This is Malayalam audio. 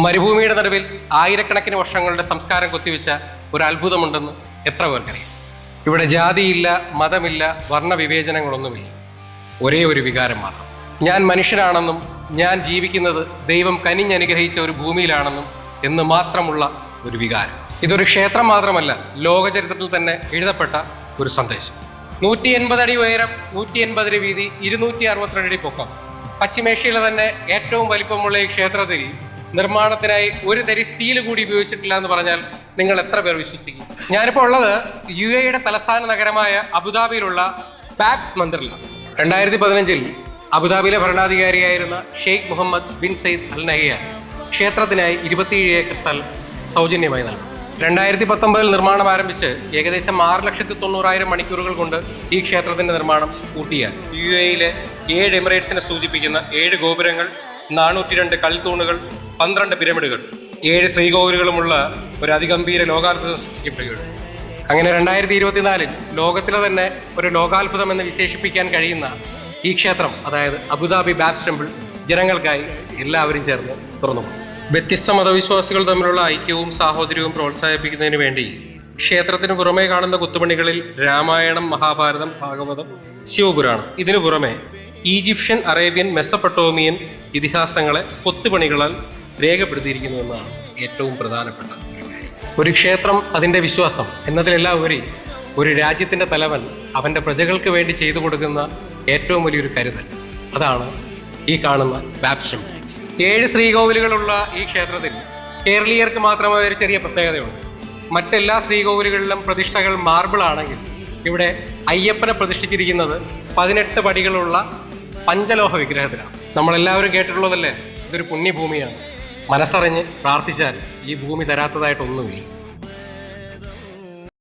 മരുഭൂമിയുടെ നടുവിൽ ആയിരക്കണക്കിന് വർഷങ്ങളുടെ സംസ്കാരം കൊത്തിവെച്ച ഒരു അത്ഭുതമുണ്ടെന്ന് എത്ര പേർക്കറിയാം? ഇവിടെ ജാതിയില്ല, മതമില്ല, വർണ്ണവിവേചനങ്ങളൊന്നുമില്ല. ഒരേ ഒരു വികാരം മാത്രം. ഞാൻ മനുഷ്യനാണെന്നും ഞാൻ ജീവിക്കുന്നത് ദൈവം കനിഞ്ഞനുഗ്രഹിച്ച ഒരു ഭൂമിയിലാണെന്നും എന്ന് മാത്രമുള്ള ഒരു വികാരം. ഇതൊരു ക്ഷേത്രം മാത്രമല്ല, ലോകചരിത്രത്തിൽ തന്നെ എഴുതപ്പെട്ട ഒരു സന്ദേശം. 180 അടി ഉയരം, 180 അടി വീതി, 262 അടി പൊക്കം. പശ്ചിമേഷ്യയിലെ തന്നെ ഏറ്റവും വലിപ്പമുള്ള ഈ ക്ഷേത്രത്തിൽ നിർമ്മാണത്തിനായി ഒരു തരി സ്റ്റീൽ കൂടി ഉപയോഗിച്ചിട്ടില്ല എന്ന് പറഞ്ഞാൽ നിങ്ങൾ എത്ര പേർ വിശ്വസിക്കും? ഞാനിപ്പോൾ ഉള്ളത് UAE തലസ്ഥാന നഗരമായ അബുദാബിയിലുള്ള ബാബ്സ് മന്ദിറിലാണ്. 2015 അബുദാബിയിലെ ഭരണാധികാരിയായിരുന്ന Sheikh Mohammed bin Zayed Al Nahyan ക്ഷേത്രത്തിനായി 27 ഏക്കർ സ്ഥലം സൗജന്യമായി നൽകി. 2019 നിർമ്മാണം ആരംഭിച്ച് ഏകദേശം 6,90,000 മണിക്കൂറുകൾ കൊണ്ട് ഈ ക്ഷേത്രത്തിന്റെ നിർമ്മാണം പൂർത്തിയായി. UAE 7 എമിറേറ്റ്സിനെ സൂചിപ്പിക്കുന്ന 7 ഗോപുരങ്ങൾ, 402 കൽത്തൂണുകൾ, 12 പിരമിഡുകൾ, 7 ശ്രീകോവിലുകളുമുള്ള ഒരു അതിഗംഭീര ലോകാത്ഭുതം സൃഷ്ടിക്കപ്പെടുകയാണ്. അങ്ങനെ 2024 ലോകത്തിലെ തന്നെ ഒരു ലോകാത്ഭുതം എന്ന് വിശേഷിപ്പിക്കാൻ കഴിയുന്ന ഈ ക്ഷേത്രം, അതായത് അബുദാബി ബാബ്സ് ടെമ്പിൾ, ജനങ്ങൾക്കായി എല്ലാവരും ചേർന്ന് തുറന്നു. വ്യത്യസ്ത മതവിശ്വാസികൾ തമ്മിലുള്ള ഐക്യവും സാഹോദര്യവും പ്രോത്സാഹിപ്പിക്കുന്നതിന് വേണ്ടി ക്ഷേത്രത്തിന് പുറമേ കാണുന്ന കൊത്തുപണികളിൽ രാമായണം, മഹാഭാരതം, ഭാഗവതം, ശിവപുരാണം, ഇതിനു പുറമെ ഈജിപ്ഷ്യൻ, അറേബ്യൻ, മെസ്സപ്പൊട്ടോമിയൻ ഇതിഹാസങ്ങളെ കൊത്തുപണികളാൽ രേഖപ്പെടുത്തിയിരിക്കുന്നു എന്നതാണ് ഏറ്റവും പ്രധാനപ്പെട്ട ഒരു കാര്യം. ഒരു ക്ഷേത്രം, അതിൻ്റെ വിശ്വാസം എന്നതിലെല്ലാം ഉപരി ഒരു രാജ്യത്തിൻ്റെ തലവൻ അവൻ്റെ പ്രജകൾക്ക് വേണ്ടി ചെയ്തു കൊടുക്കുന്ന ഏറ്റവും വലിയൊരു കരുതൽ, അതാണ് ഈ കാണുന്ന ബാബ്സ് ടെമ്പിൾ. 7 ശ്രീകോവിലുകളുള്ള ഈ ക്ഷേത്രത്തിൽ കേരളീയർക്ക് മാത്രമായ ഒരു ചെറിയ പ്രത്യേകതയുണ്ട്. മറ്റെല്ലാ ശ്രീകോവിലുകളിലും പ്രതിഷ്ഠകൾ മാർബിൾ ആണെങ്കിൽ ഇവിടെ അയ്യപ്പനെ പ്രതിഷ്ഠിച്ചിരിക്കുന്നത് 18 പടികളുള്ള പഞ്ചലോഹ വിഗ്രഹത്തിലാണ്. നമ്മളെല്ലാവരും കേട്ടിട്ടുള്ളതല്ലേ, ഇതൊരു പുണ്യഭൂമിയാണ്. മനസ്സറിഞ്ഞ് പ്രാർത്ഥിച്ചാൽ ഈ ഭൂമി തരാത്തതായിട്ടൊന്നുമില്ല.